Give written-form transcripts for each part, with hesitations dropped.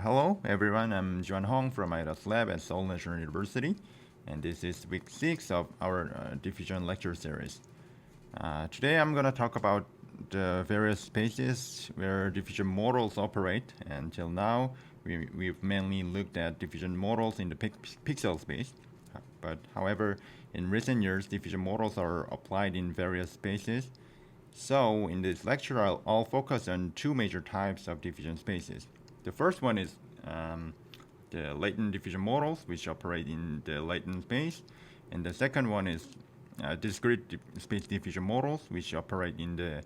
Hello, everyone. I'm Jihwan from IDOS Lab at Seoul National University, and this is week 6 of our diffusion lecture series. Today, I'm going to talk about the various spaces where diffusion models operate. Until now, we've mainly looked at diffusion models in the pixel space. But however, in recent years, diffusion models are applied in various spaces. So in this lecture, I'll focus on two major types of diffusion spaces. The first one is the latent diffusion models, which operate in the latent space. And the second one is discrete space diffusion models, which operate in the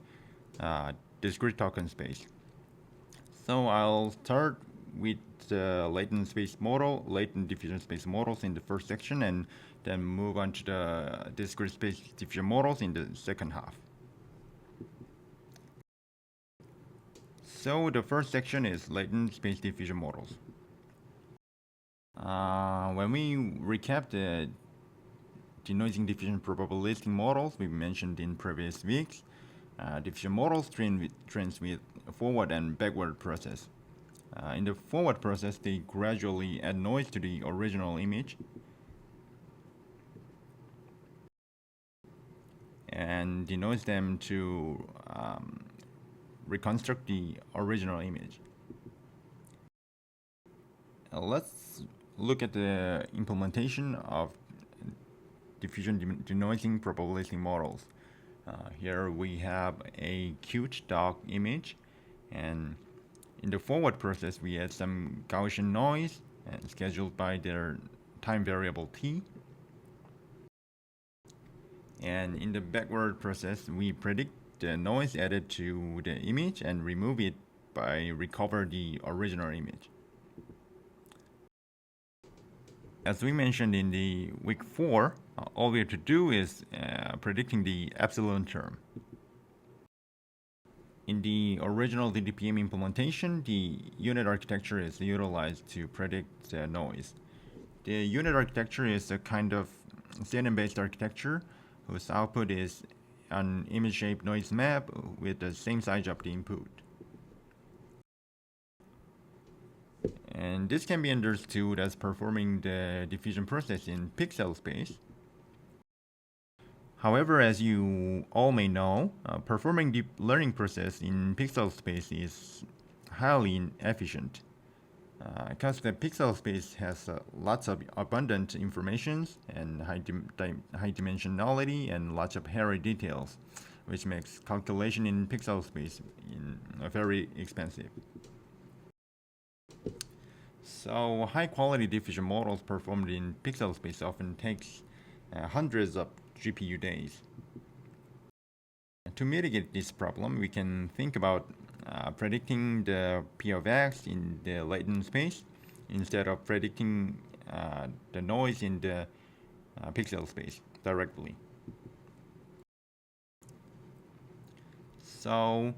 discrete token space. So I'll start with the latent diffusion space models in the first section, and then move on to the discrete space diffusion models in the second half. So the first section is latent space diffusion models. When we recap the denoising diffusion probabilistic models we mentioned in previous weeks, diffusion models trains with forward and backward process. In the forward process, they gradually add noise to the original image and denoise them to reconstruct the original image. Let's look at the implementation of diffusion denoising probabilistic models. Here we have a cute dog image, and in the forward process we add some Gaussian noise and scheduled by their time variable t. And in the backward process we predict the noise added to the image and remove it by recover the original image. As we mentioned in the week 4, all we have to do is predicting the epsilon term. In the original DDPM implementation, the unit architecture is utilized to predict noise. The unit architecture is a kind of CNN-based architecture whose output is an image-shaped noise map with the same size of the input. And this can be understood as performing the diffusion process in pixel space. However, as you all may know, performing deep learning process in pixel space is highly inefficient because the pixel space has lots of abundant informations and high dimensionality and lots of hairy details, which makes calculation in pixel space very expensive. So high-quality diffusion models performed in pixel space often takes hundreds of GPU days. To mitigate this problem, we can think about predicting the P of x in the latent space instead of predicting the noise in the pixel space directly. So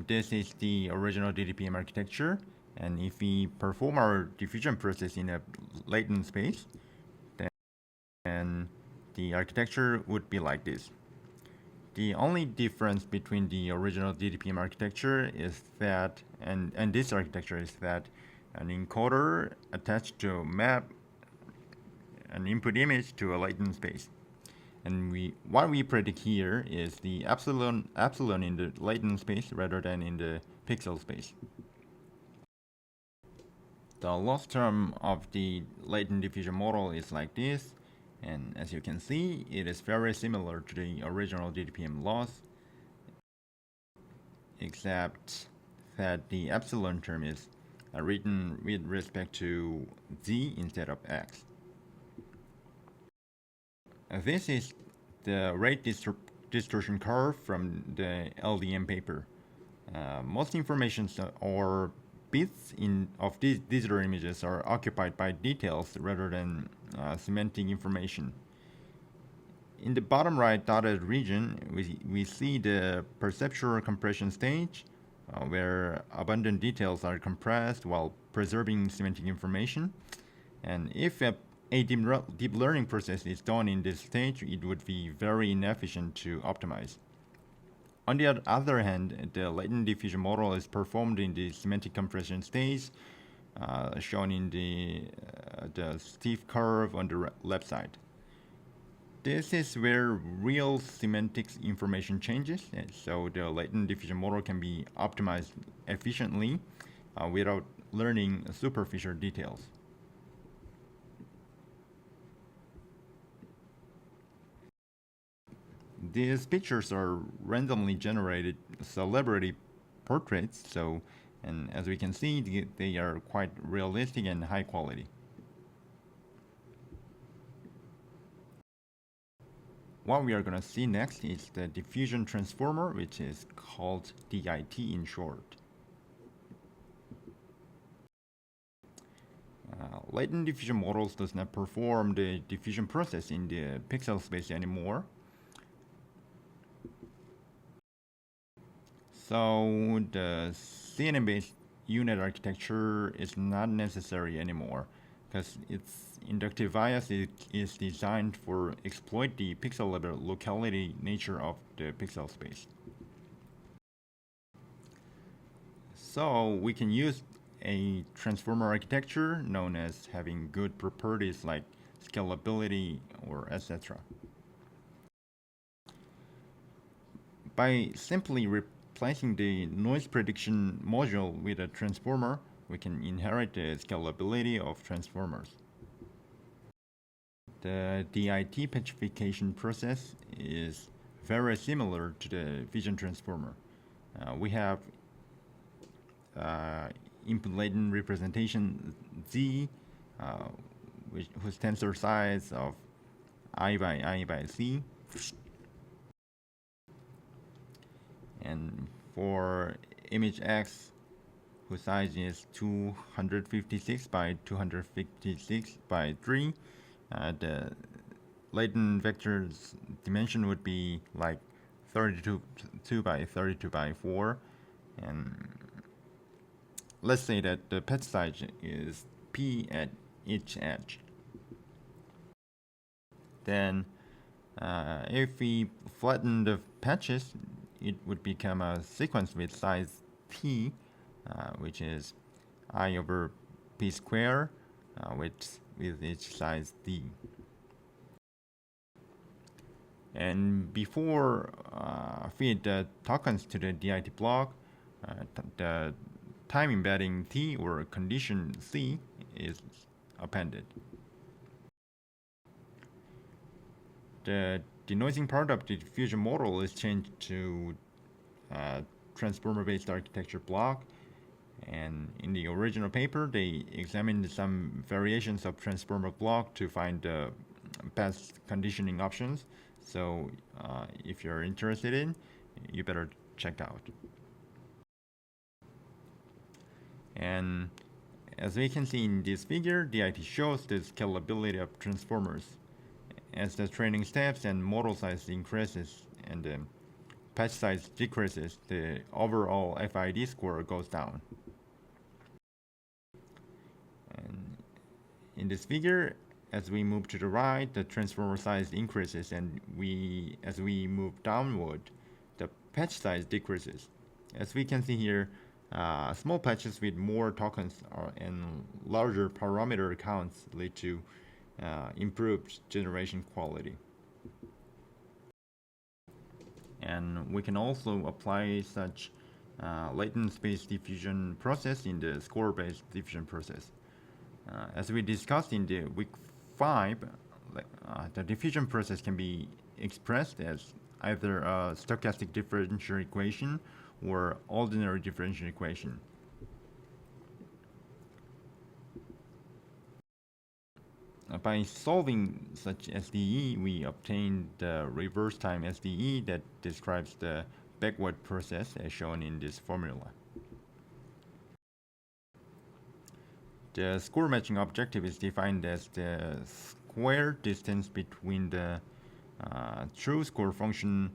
this is the original DDPM architecture. And if we perform our diffusion process in a latent space, then the architecture would be like this. The only difference between the original DDPM architecture is that, and this architecture is that an encoder attached to map an input image to a latent space. And what we predict here is the epsilon in the latent space rather than in the pixel space. The loss term of the latent diffusion model is like this, and as you can see, it is very similar to the original DDPM loss, except that the epsilon term is written with respect to z instead of x. This is the rate distortion curve from the LDM paper. Most information or bits of these digital images are occupied by details rather than semantic information. In the bottom right dotted region, we see the perceptual compression stage, where abundant details are compressed while preserving semantic information. And if a deep learning process is done in this stage, it would be very inefficient to optimize. On the other hand, the latent diffusion model is performed in the semantic compression stage, shown in the stiff curve on the left side. This is where real semantics information changes, and so the latent diffusion model can be optimized efficiently without learning superficial details. These pictures are randomly generated celebrity portraits, and as we can see, they are quite realistic and high quality. What we are going to see next is the diffusion transformer, which is called DIT in short. Latent diffusion models does not perform the diffusion process in the pixel space anymore. So the CNN-based unit architecture is not necessary anymore because its inductive bias is designed for exploit the pixel level locality nature of the pixel space. So we can use a transformer architecture known as having good properties like scalability or etc. By simply replacing the noise prediction module with a transformer, we can inherit the scalability of transformers. The DIT petrification process is very similar to the vision transformer. We have input latent representation Z, whose tensor size of I by C. And for image X, whose size is 256 by 256 by 3, the latent vector's dimension would be like 32 by 32 by 4. And let's say that the patch size is P at each edge. Then if we flatten the patches, it would become a sequence with size T, which is I over P square, with each size D. And before feed the tokens to the DIT block, the time embedding T or condition C is appended. The denoising part of the diffusion model is changed to transformer-based architecture block, and in the original paper they examined some variations of transformer block to find the best conditioning options. So if you're interested in, you better check out. And as we can see in this figure, DIT shows the scalability of transformers. As the training steps and model size increases and the patch size decreases, the overall FID score goes down. And in this figure, as we move to the right, the transformer size increases, and as we move downward, the patch size decreases. As we can see here, small patches with more tokens and larger parameter counts lead to improved generation quality. And we can also apply such latent space diffusion process in the score-based diffusion process. As we discussed in the week 5, the diffusion process can be expressed as either a stochastic differential equation or ordinary differential equation. By solving such SDE, we obtain the reverse time SDE that describes the backward process as shown in this formula. The score matching objective is defined as the square distance between the true score function,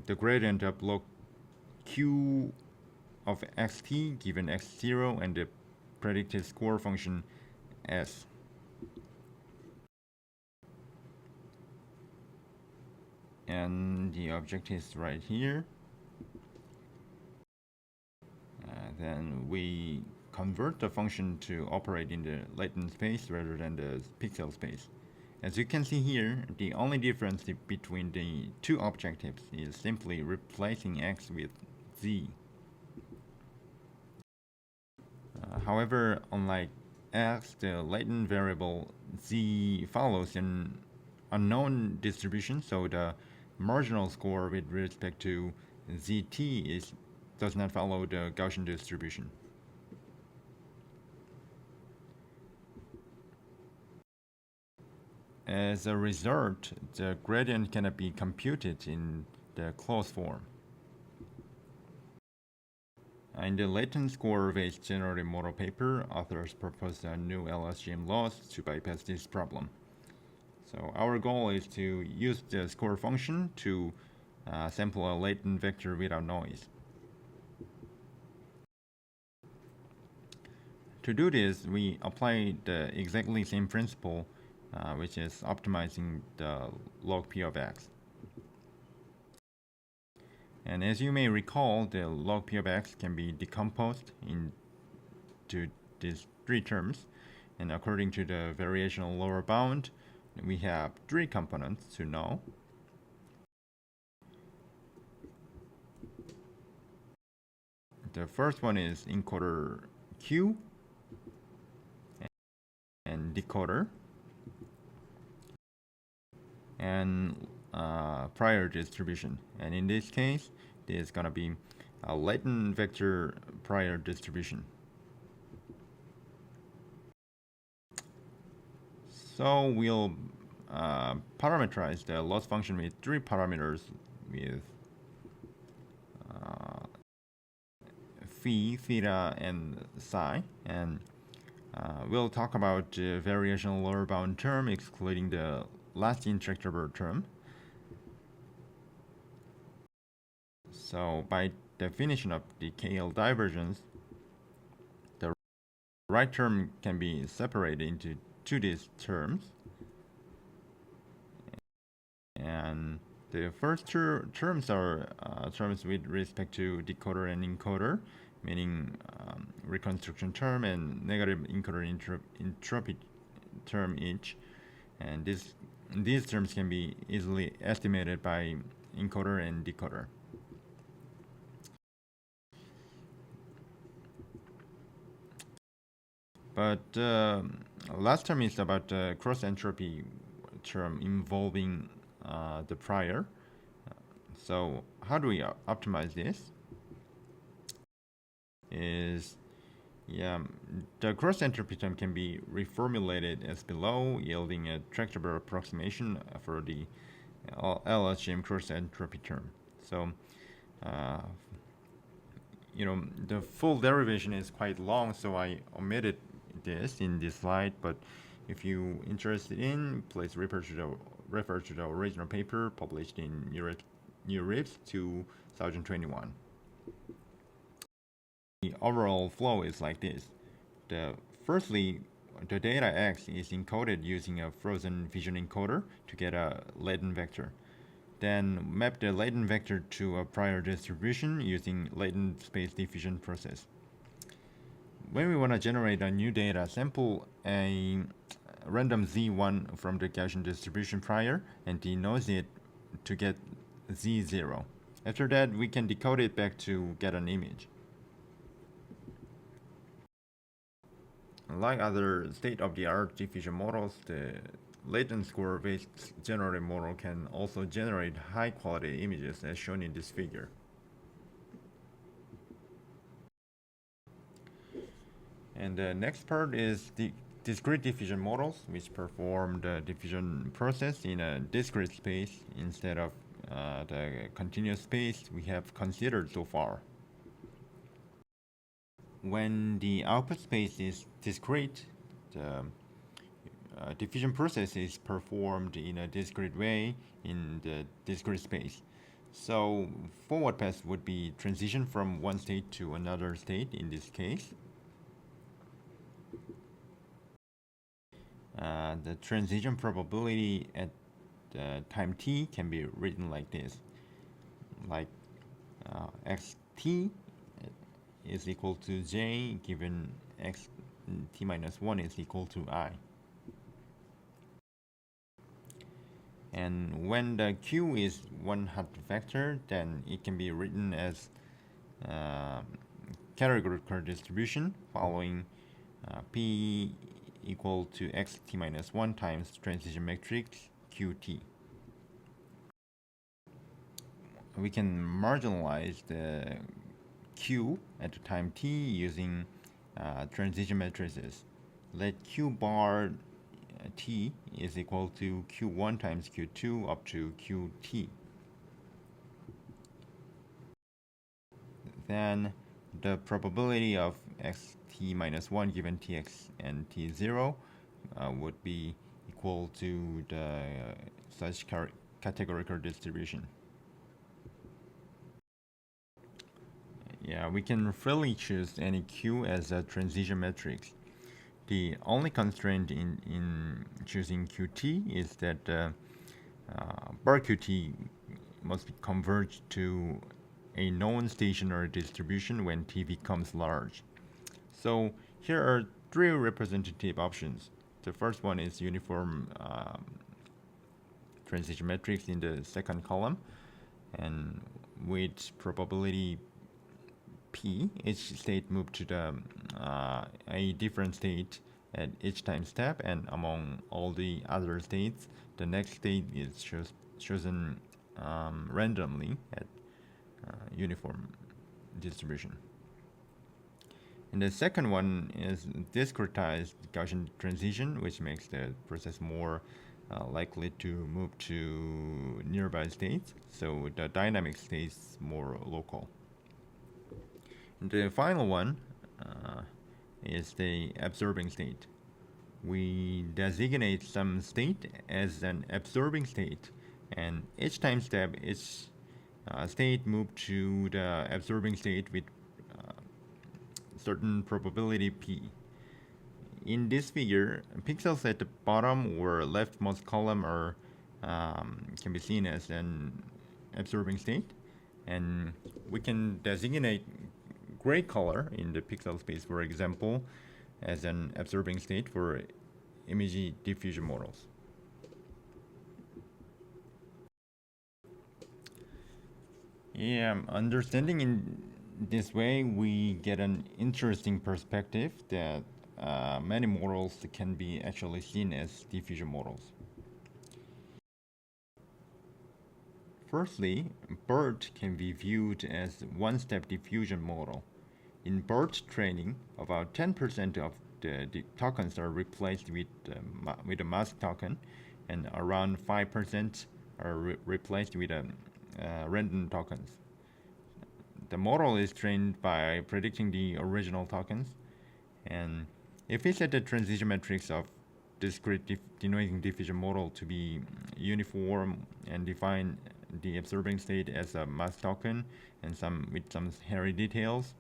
the gradient of log Q of xt given x0, and the predicted score function S. and the object is right here. Then we convert the function to operate in the latent space rather than the pixel space. As you can see here, the only difference between the two objectives is simply replacing x with z. However, unlike x, the latent variable z follows an unknown distribution, so the marginal score with respect to zt does not follow the Gaussian distribution. As a result, the gradient cannot be computed in the closed form. In the latent score-based generative model paper, authors proposed a new LSGM loss to bypass this problem. So our goal is to use the score function to sample a latent vector without noise. To do this, we apply the exactly same principle, which is optimizing the log p of x. And as you may recall, the log p of x can be decomposed into these three terms. And according to the variational lower bound, we have three components to know. The first one is encoder Q and decoder and prior distribution. And in this case, there's going to be a latent vector prior distribution. So we'll parameterize the loss function with three parameters with phi, theta, and psi. And we'll talk about the variational lower bound term excluding the last intractable term. So by definition of the KL divergence, the right term can be separated into two these terms. And the first terms are terms with respect to decoder and encoder, meaning reconstruction term and negative encoder entropy term each. And these terms can be easily estimated by encoder and decoder. But last term is about the cross entropy term involving the prior. So how do we optimize this? The cross entropy term can be reformulated as below, yielding a tractable approximation for the LSGM cross entropy term. So the full derivation is quite long, so I omitted this in this slide. But if you're interested in, please refer to the original paper published in New Rips 2021. The overall flow is like this. Firstly, the data X is encoded using a frozen vision encoder to get a latent vector. Then map the latent vector to a prior distribution using latent space diffusion process. When we want to generate a new data, sample a random Z1 from the Gaussian distribution prior and denoise it to get Z0. After that, we can decode it back to get an image. Like other state-of-the-art diffusion models, the latent score-based generative model can also generate high-quality images as shown in this figure. And the next part is the discrete diffusion models, which perform the diffusion process in a discrete space instead of the continuous space we have considered so far. When the output space is discrete, the diffusion process is performed in a discrete way in the discrete space. So forward pass would be transition from one state to another state in this case. The transition probability at the time t can be written like this, like xt is equal to j given x t minus 1 is equal to I. And when the q is one hot vector, then it can be written as categorical distribution following p equal to xt minus 1 times transition matrix qt. We can marginalize the q at the time t using transition matrices. Let q bar t is equal to q1 times q2 up to qt. Then the probability of xt minus 1 given tx and t0 would be equal to the such categorical distribution. Yeah, we can freely choose any q as a transition matrix. The only constraint in choosing qt is that bar qt must be converged to a non-stationary distribution when t becomes large. So here are three representative options. The first one is uniform transition matrix in the second column, and with probability p, each state moved to the a different state at each time step, and among all the other states, the next state is chosen randomly at uniform distribution. And the second one is discretized Gaussian transition, which makes the process more likely to move to nearby states, so the dynamic stays more local. And the final one is the absorbing state. We designate some state as an absorbing state, and each time step, each state moved to the absorbing state with certain probability p. In this figure, pixels at the bottom or leftmost column are can be seen as an absorbing state, and we can designate gray color in the pixel space, for example, as an absorbing state for image diffusion models. Yeah, understanding in this way, we get an interesting perspective that many models can be actually seen as diffusion models. Firstly, BERT can be viewed as one-step diffusion model. In BERT training, about 10% of the tokens are replaced with a mask token, and around 5% are replaced with random tokens. The model is trained by predicting the original tokens, and if we set the transition matrix of discrete denoising diffusion model to be uniform and define the observing state as a mask token and with some hairy details,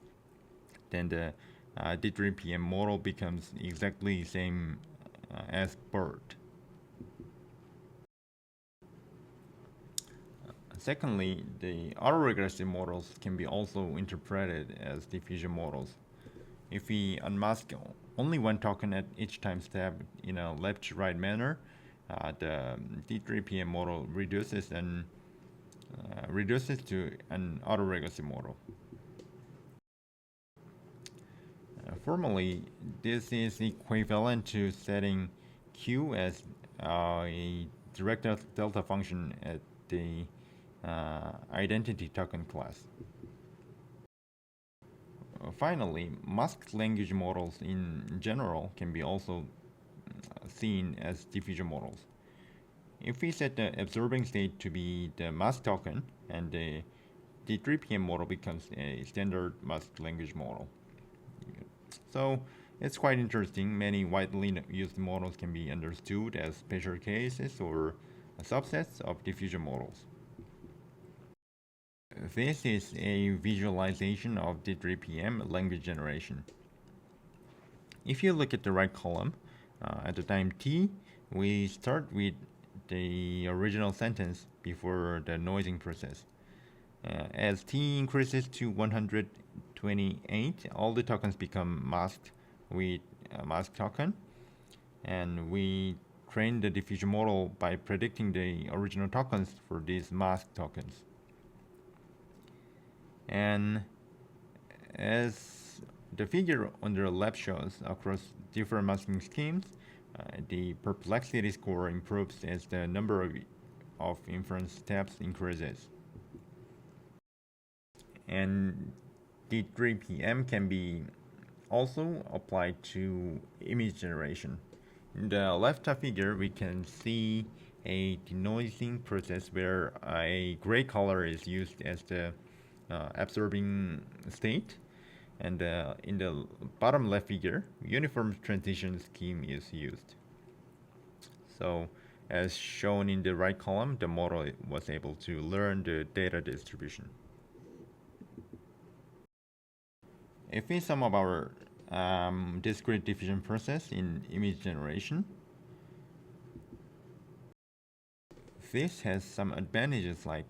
then the D3PM model becomes exactly the same as BERT. Secondly, the autoregressive models can be also interpreted as diffusion models. If we unmask only one token at each time step in a left-to-right manner, the D3PM model reduces to an autoregressive model. Formally, this is equivalent to setting Q as a direct delta function at the identity token class. Finally, masked language models in general can be also seen as diffusion models. If we set the observing state to be the mask token, and the D3PM model becomes a standard masked language model. So it's quite interesting. Many widely used models can be understood as special cases or subsets of diffusion models. This is a visualization of D3PM language generation. If you look at the right column, at the time t, we start with the original sentence before the noising process. As t increases to 128, all the tokens become masked with a mask token, and we train the diffusion model by predicting the original tokens for these mask tokens. And as the figure on the left shows, across different masking schemes, the perplexity score improves as the number of inference steps increases. And D3PM can be also applied to image generation. In the left figure, we can see a denoising process where a gray color is used as the absorbing state. And in the bottom left figure, uniform transition scheme is used. So as shown in the right column, the model was able to learn the data distribution. If we sum up our discrete diffusion process in image generation, this has some advantages, like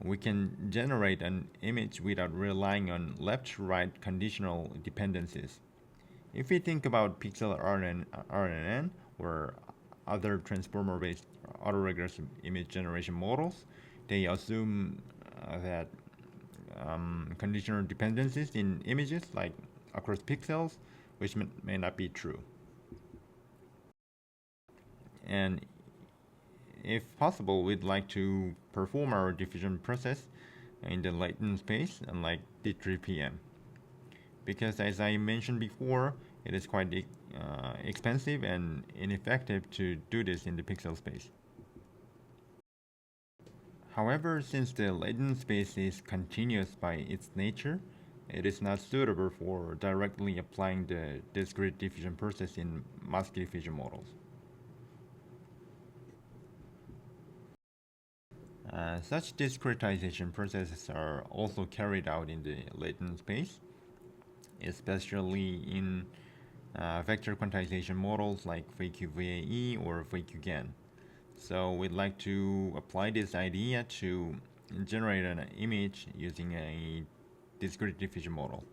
we can generate an image without relying on left-right conditional dependencies. If we think about pixel RNN or other transformer-based autoregressive image generation models, they assume that conditional dependencies in images, like across pixels, which may not be true. And if possible, we'd like to perform our diffusion process in the latent space, unlike D3PM. Because as I mentioned before, it is quite expensive and ineffective to do this in the pixel space. However, since the latent space is continuous by its nature, it is not suitable for directly applying the discrete diffusion process in mask diffusion models. Such discretization processes are also carried out in the latent space, especially in vector quantization models like VQVAE or VQGAN. So we'd like to apply this idea to generate an image using a discrete diffusion model.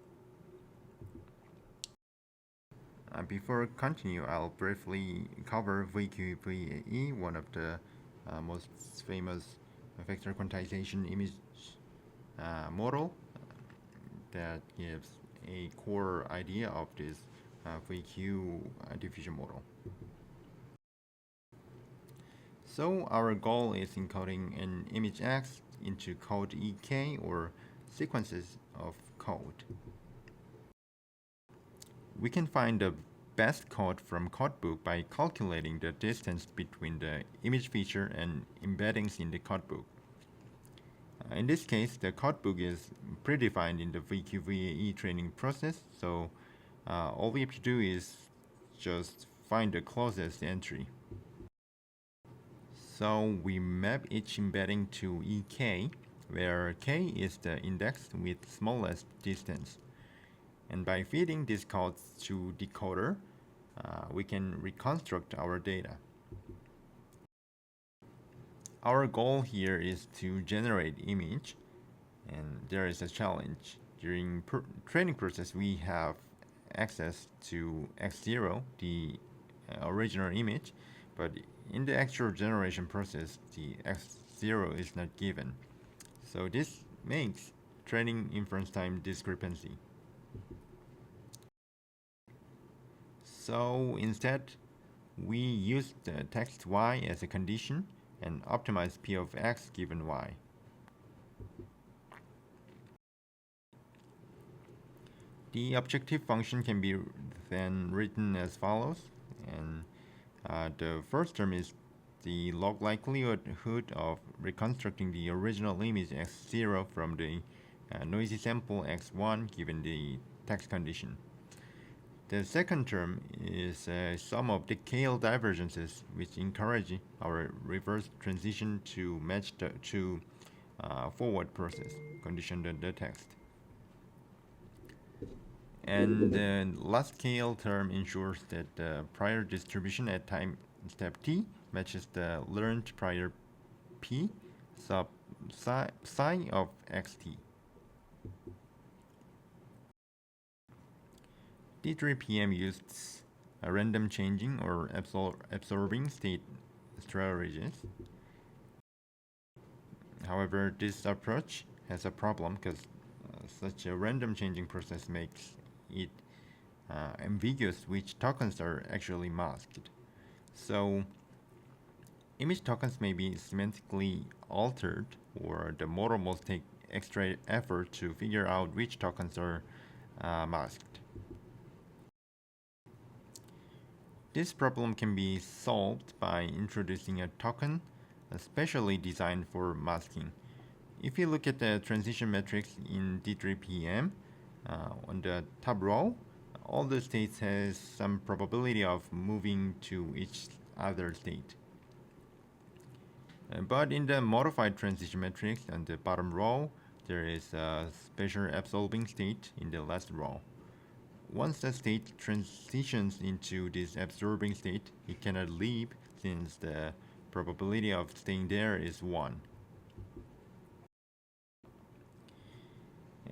Before continue, I'll briefly cover VQVAE, one of the most famous vector quantization image model that gives a core idea of this VQ diffusion model. So our goal is encoding an image X into code EK, or sequences of code. We can find the best code from codebook by calculating the distance between the image feature and embeddings in the codebook. In this case, the codebook is predefined in the VQVAE training process, so all we have to do is just find the closest entry. So we map each embedding to EK, where K is the index with smallest distance. And by feeding these codes to decoder, we can reconstruct our data. Our goal here is to generate image, and there is a challenge. During training process, we have access to X0, the original image, but in the actual generation process, the X0 is not given. So this makes training inference time discrepancy. So instead, we use the text y as a condition and optimize p of x given y. The objective function can be then written as follows, and the first term is the log likelihood of reconstructing the original image x0 from the noisy sample x1 given the text condition. The second term is a sum of the KL divergences, which encourage our reverse transition to match to forward process condition the text. And the last KL term ensures that the prior distribution at time step t matches the learned prior p sub psi of xt. D3PM used a random changing or absorbing state strategies. However, this approach has a problem because such a random changing process makes it ambiguous which tokens are actually masked. So, image tokens may be semantically altered, or the model must take extra effort to figure out which tokens are masked. This problem can be solved by introducing a token specially designed for masking. If you look at the transition matrix in D3PM, on the top row, all the states has some probability of moving to each other state. But in the modified transition matrix on the bottom row, there is a special absorbing state in the last row. Once the state transitions into this absorbing state, it cannot leave since the probability of staying there is 1.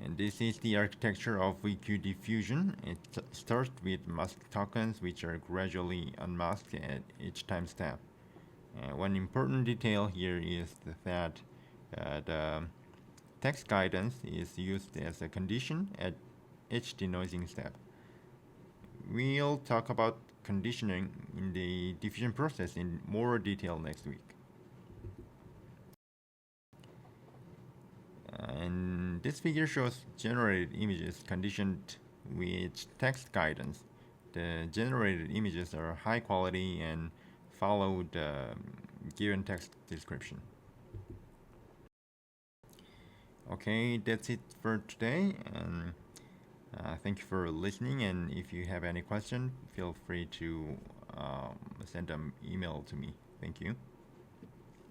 And this is the architecture of VQ diffusion. It starts with masked tokens which are gradually unmasked at each time step. One important detail here is that the text guidance is used as a condition at each denoising step. We'll talk about conditioning in the diffusion process in more detail next week. And this figure shows generated images conditioned with text guidance. The generated images are high quality and follow the given text description. Okay, that's it for today, and thank you for listening. And if you have any question, feel free to send an email to me. Thank you.